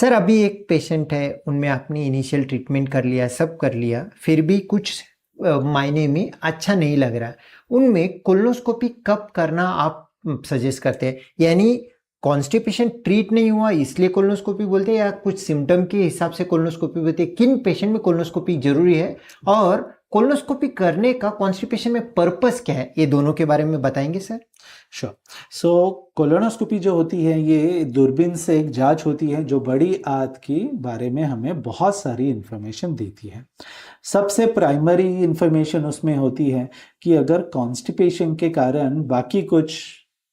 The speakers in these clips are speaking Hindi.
सर अभी एक पेशेंट है, उनमें आपने इनिशियल ट्रीटमेंट कर लिया, सब कर लिया, फिर भी कुछ मायने में अच्छा नहीं लग रहा। उनमें कोलोनोस्कोपी कब करना आप सजेस्ट करते हैं? यानी कॉन्स्टिपेशन ट्रीट नहीं हुआ इसलिए कोलोनोस्कोपी बोलते हैं, या कुछ सिम्टम के हिसाब से कोलोनोस्कोपी बोलते हैं? किन पेशेंट में कोलोनोस्कोपी जरूरी है और कोलोनोस्कोपी करने का कॉन्स्टिपेशन में पर्पस क्या है, ये दोनों के बारे में बताएंगे सर? श्योर। सो कोलोनोस्कोपी जो होती है ये दूरबीन से एक जांच होती है जो बड़ी आंत के बारे में हमें बहुत सारी इंफॉर्मेशन देती है। सबसे प्राइमरी इंफॉर्मेशन उसमें होती है कि अगर कॉन्स्टिपेशन के कारण बाकी कुछ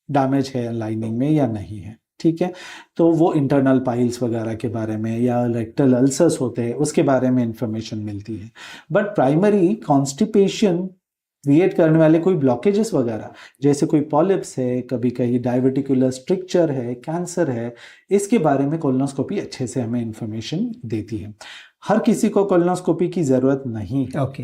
डैमेज है लाइनिंग में या नहीं है, ठीक है। तो वो इंटरनल पाइल्स वगैरह के बारे में या रेक्टल अल्सर्स होते हैं उसके बारे में इंफॉर्मेशन मिलती है। बट प्राइमरी कॉन्स्टिपेशन क्रिएट करने वाले कोई ब्लॉकेजेस वगैरह, जैसे कोई पॉलिप्स है, कभी कहीं डायवर्टिकुलर स्ट्रिक्चर है, कैंसर है, इसके बारे में कोलोनोस्कोपी अच्छे से हमें इंफॉर्मेशन देती है। हर किसी को कोलोनोस्कोपी की ज़रूरत नहीं है। ओके।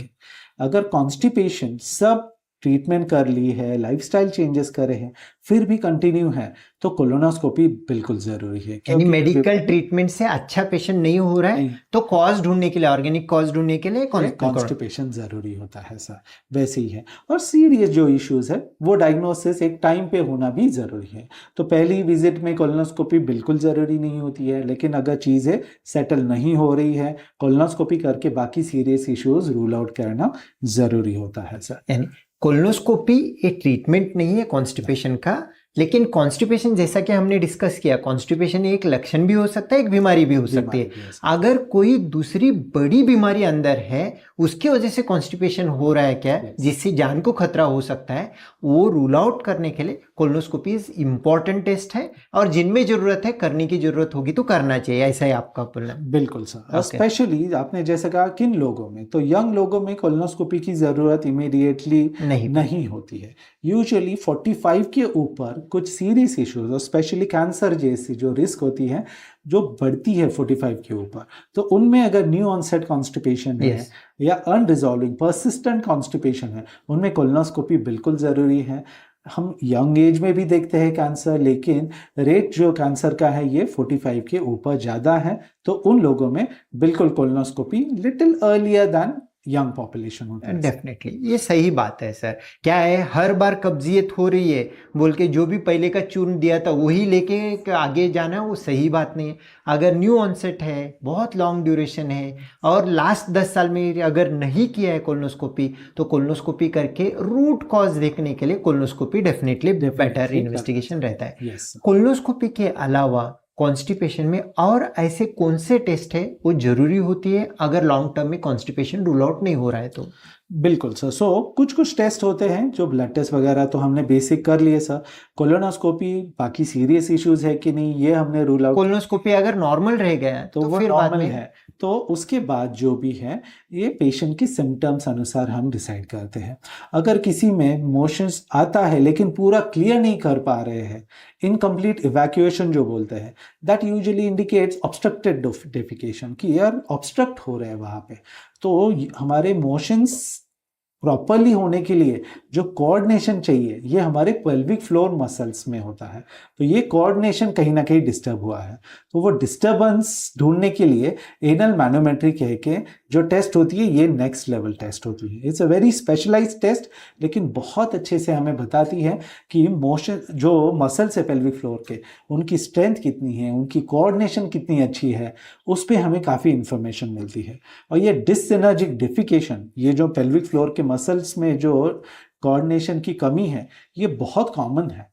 अगर कॉन्स्टिपेशन सब ट्रीटमेंट कर ली है, लाइफस्टाइल चेंजेस करे हैं, फिर भी कंटिन्यू है, तो कोलोनोस्कोपी बिल्कुल ज़रूरी है। यानी मेडिकल ट्रीटमेंट से अच्छा पेशेंट नहीं हो रहा है तो कॉज ढूंढने के लिए, ऑर्गेनिक कॉज ढूंढने के लिए कॉन्स्टिपेशन जरूरी होता है सर, वैसे ही है। और सीरियस जो इश्यूज है वो डायग्नोसिस एक टाइम पे होना भी जरूरी है। तो पहली विजिट में कोलोनोस्कोपी बिल्कुल जरूरी नहीं होती है, लेकिन अगर चीज़ें सेटल नहीं हो रही है, कोलोनोस्कोपी करके बाकी सीरियस इश्यूज रूल आउट करना जरूरी होता है सर। यानी कोलोनोस्कोपी एक ट्रीटमेंट नहीं है कॉन्स्टिपेशन का, लेकिन कॉन्स्टिपेशन जैसा कि हमने डिस्कस किया, कॉन्स्टिपेशन एक लक्षण भी हो सकता है, एक बीमारी भी हो सकती है। अगर कोई दूसरी बड़ी बीमारी अंदर है उसकी वजह से कॉन्स्टिपेशन हो रहा है क्या, जिससे जान को खतरा हो सकता है, वो रूल आउट करने के लिए कोलोनोस्कोपी इंपॉर्टेंट टेस्ट है, और जिनमें जरूरत है करने की जरूरत होगी तो करना चाहिए, ऐसा ही आपका बोलना? बिल्कुल सर। स्पेशली आपने जैसे कहा किन लोगों में, तो यंग लोगों में कोलोनोस्कोपी की जरूरत इमीडिएटली नहीं होती है। यूजुअली 45 के ऊपर कुछ सीरियस इश्यूज और स्पेशली कैंसर जैसी जो रिस्क होती है जो बढ़ती है 45 के ऊपर, तो उनमें अगर न्यू ऑनसेट कॉन्स्टिपेशन है या अनरिजॉल्विंग परसिस्टेंट कॉन्स्टिपेशन है, उनमें कोलोनोस्कोपी बिल्कुल ज़रूरी है। हम यंग एज में भी देखते हैं कैंसर, लेकिन रेट जो कैंसर का है ये 45 के ऊपर ज़्यादा है, तो उन लोगों में बिल्कुल colonoscopy little earlier than young population होता है। डेफिनेटली ये सही बात है सर। क्या है, हर बार कब्जियत हो रही है बोल के जो भी पहले का चूर्ण दिया था वही लेके आगे जाना, वो सही बात नहीं है। अगर न्यू ऑनसेट है, बहुत लॉन्ग ड्यूरेशन है, और लास्ट 10 साल में अगर नहीं किया है कोलोनोस्कोपी, तो कोलोनोस्कोपी करके रूट कॉज देखने के लिए कोलोनोस्कोपी डेफिनेटली बेटर इन्वेस्टिगेशन रहता है। कोलोनोस्कोपी के अलावा कॉन्स्टिपेशन में और ऐसे कौन से टेस्ट है वो जरूरी होती है अगर लॉन्ग टर्म में कॉन्स्टिपेशन रूल आउट नहीं हो रहा है तो? बिल्कुल सर। सो कुछ टेस्ट होते हैं जो ब्लड टेस्ट वगैरह तो हमने बेसिक कर लिए सर। कोलोनोस्कोपी बाकी सीरियस इश्यूज है कि नहीं ये हमने रूल आउट। कोलोनोस्कोपी अगर नॉर्मल रह गया तो वो फिर नॉर्मल है, तो उसके बाद जो भी है ये पेशेंट की सिम्टम्स अनुसार हम डिसाइड करते हैं। अगर किसी में मोशंस आता है लेकिन पूरा क्लियर नहीं कर पा रहे हैं, इनकम्प्लीट इवैक्यूएशन जो बोलते हैं, that usually indicates obstructed defecation, कि यार ऑब्स्ट्रक्ट हो रहा है वहाँ पे। तो हमारे मोशंस प्रॉपरली होने के लिए जो कोऑर्डिनेशन चाहिए ये हमारे पेल्विक फ्लोर मसल्स में होता है, तो ये कोऑर्डिनेशन कहीं ना कहीं डिस्टर्ब हुआ है। तो वो डिस्टर्बेंस ढूंढने के लिए एनल मैनोमेट्री कह के जो टेस्ट होती है ये नेक्स्ट लेवल टेस्ट होती है। It's a very specialised test, लेकिन बहुत अच्छे से हमें बताती है कि मोशन जो मसल्स है पेल्विक फ्लोर के, उनकी स्ट्रेंथ कितनी है, उनकी कोऑर्डिनेशन कितनी अच्छी है, उस पर हमें काफ़ी इंफॉर्मेशन मिलती है। और ये डिससिनर्जिक डेफिकेशन, ये जो पेल्विक फ्लोर के मसल्स में जो कोऑर्डिनेशन की कमी है, ये बहुत कॉमन है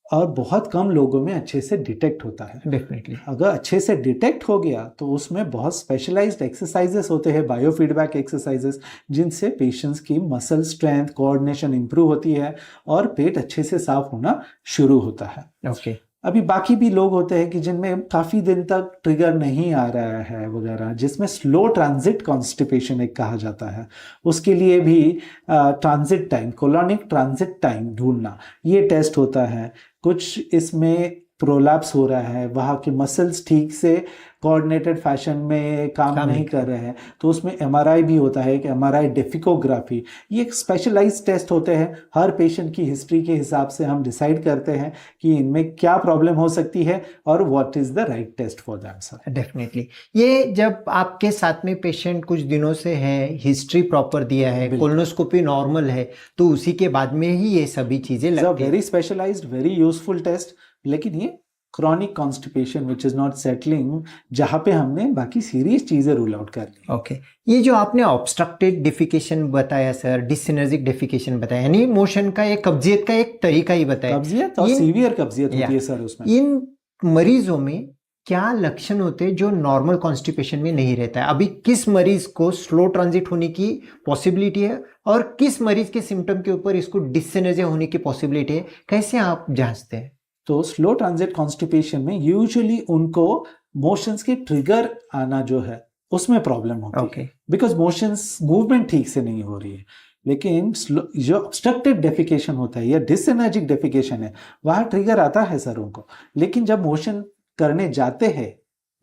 और बहुत कम लोगों में अच्छे से डिटेक्ट होता है। डेफिनेटली अगर अच्छे से डिटेक्ट हो गया तो उसमें बहुत स्पेशलाइज्ड एक्सरसाइजेस होते हैं, बायोफीडबैक एक्सरसाइजेस, जिनसे पेशेंट्स की मसल स्ट्रेंथ कोऑर्डिनेशन इंप्रूव होती है और पेट अच्छे से साफ होना शुरू होता है। ओके। अभी बाकी भी लोग होते हैं कि जिनमें काफ़ी दिन तक ट्रिगर नहीं आ रहा है वगैरह, जिसमें स्लो ट्रांजिट कॉन्स्टिपेशन एक कहा जाता है। उसके लिए भी transit time, colonic transit time ढूंढना ये टेस्ट होता है। कुछ इसमें प्रोलैप्स हो रहा है, वहाँ के मसल्स ठीक से कोऑर्डिनेटेड फैशन में काम नहीं कर रहे हैं, तो उसमें एमआरआई भी होता है, कि एमआरआई डेफिकोग्राफी, ये एक स्पेशलाइज्ड टेस्ट होते हैं। हर पेशेंट की हिस्ट्री के हिसाब से हम डिसाइड करते हैं कि इनमें क्या प्रॉब्लम हो सकती है और what is the right test for that sir. Definitely. ये जब आपके साथ में पेशेंट कुछ दिनों से है, हिस्ट्री प्रॉपर दिया है, कोलोनोस्कोपी नॉर्मल है, तो उसी के बाद में ही ये सभी चीजें लगती है। Very specialised, very useful test, लेकिन ये chronic constipation which is not settling, जहां पे हमने बाकी सीरियस चीजें रूल आउट कर ली। ओके, ये जो आपने ऑब्स्ट्रक्टेड डिफिकेशन बताया सर, डिसिनर्जिक डिफिकेशन बताया, यानी मोशन का एक कब्जियत का एक तरीका ही बताया। कब्जियत और सीवियर कब्जियत होती है सर उसमें। इन मरीजों में क्या लक्षण होते हैं जो नॉर्मल कॉन्स्टिपेशन में नहीं रहता है? अभी किस मरीज को स्लो ट्रांजिट होने की पॉसिबिलिटी है और किस मरीज के सिम्टम के ऊपर इसको डिससिनर्जिया होने की पॉसिबिलिटी है, कैसे आप जांचते हैं? तो स्लो ट्रांजिट कॉन्स्टिपेशन में यूजुअली उनको मोशंस के ट्रिगर आना जो है उसमें प्रॉब्लम होती है, बिकॉज मोशंस मूवमेंट ठीक से नहीं हो रही है। लेकिन जो ऑब्स्ट्रक्टिव डेफिकेशन होता है या डिसएनर्जिक डेफिकेशन है, वहां ट्रिगर आता है सर उनको, लेकिन जब मोशन करने जाते हैं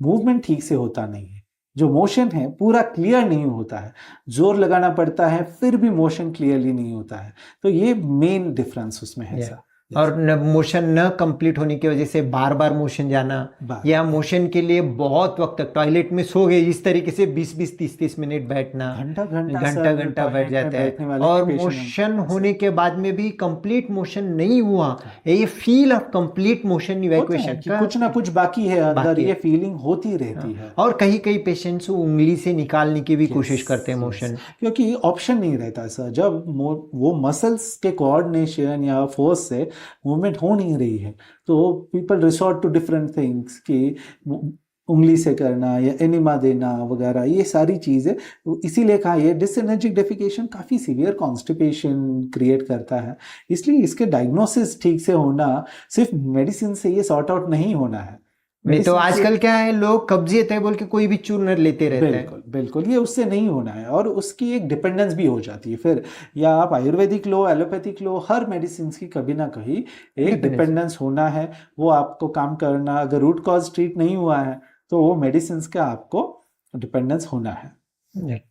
मूवमेंट ठीक से होता नहीं है, जो मोशन है पूरा क्लियर नहीं होता है, जोर लगाना पड़ता है फिर भी मोशन क्लियरली नहीं होता है। तो ये मेन डिफरेंस उसमें है सर। और मोशन न कंप्लीट होने की वजह से बार बार मोशन जाना, या मोशन के लिए बहुत वक्त तक टॉयलेट में सो गए, इस तरीके से 20-20 30-30 मिनट बैठना, घंटा बैठ जाता है, और मोशन होने के बाद में भी कंप्लीट मोशन नहीं हुआ, ये feel of complete motion evacuation का कुछ ना कुछ बाकी है अंदर, ये फीलिंग होती रहती है। और कई पेशेंट्स उंगली से निकालने की भी कोशिश करते हैं मोशन, क्योंकि ऑप्शन नहीं रहता सर। जब वो मसल्स के कोऑर्डिनेशन या फोर्स से मूवमेंट हो नहीं रही है, तो people resort to different things, कि उंगली से करना या एनिमा देना वगैरह, ये सारी चीज़ें। इसीलिए कहा ये डिसएनर्जिक डेफिकेशन काफ़ी सीवियर कॉन्स्टिपेशन क्रिएट करता है, इसलिए इसके डायग्नोसिस ठीक से होना, सिर्फ मेडिसिन से ये सॉर्ट आउट नहीं होना है। नहीं तो आजकल क्या है, लोग कब्जियत है बोल के कोई भी चूर्ण लेते रहते हैं। बिल्कुल, ये उससे नहीं होना है, और उसकी एक डिपेंडेंस भी हो जाती है फिर, या आप आयुर्वेदिक लो, एलोपैथिक लो, हर मेडिसिन की कभी ना कहीं एक डिपेंडेंस होना है। वो आपको काम करना, अगर रूट कॉज ट्रीट नहीं हुआ है तो वो मेडिसिन का आपको डिपेंडेंस होना है।